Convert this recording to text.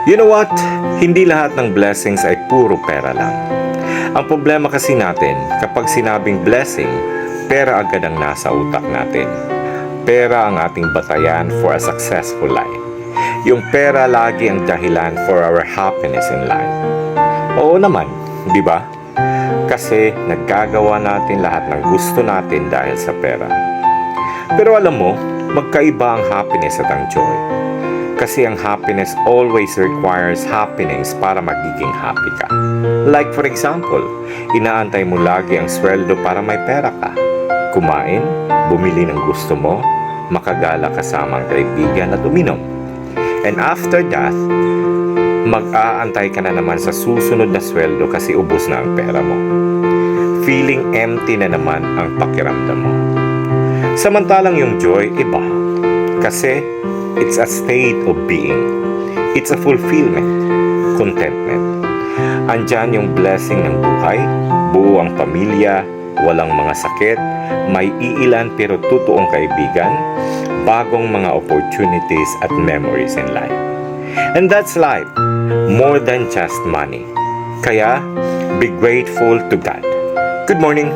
You know what? Hindi lahat ng blessings ay puro pera lang. Ang problema kasi natin, kapag sinabing blessing, pera agad ang nasa utak natin. Pera ang ating batayan for a successful life. Yung pera lagi ang dahilan for our happiness in life. Oo naman, di ba? Kasi naggagawa natin lahat ng gusto natin dahil sa pera. Pero alam mo, magkaiba ang happiness at ang joy. Kasi ang happiness always requires happiness para magiging happy ka. Like for example, inaantay mo lagi ang sweldo para may pera ka. Kumain, bumili ng gusto mo, makagala kasama ang kaibigan at uminom. And after that, mag-aantay ka na naman sa susunod na sweldo kasi ubos na ang pera mo. Feeling empty na naman ang pakiramdam mo. Samantalang yung joy, iba. Kasi it's a state of being. It's a fulfillment, contentment. Andyan yung blessing ng buhay, buo ang pamilya, walang mga sakit, may iilan pero totoong kaibigan, bagong mga opportunities at memories in life. And that's life, more than just money. Kaya, be grateful to God. Good morning!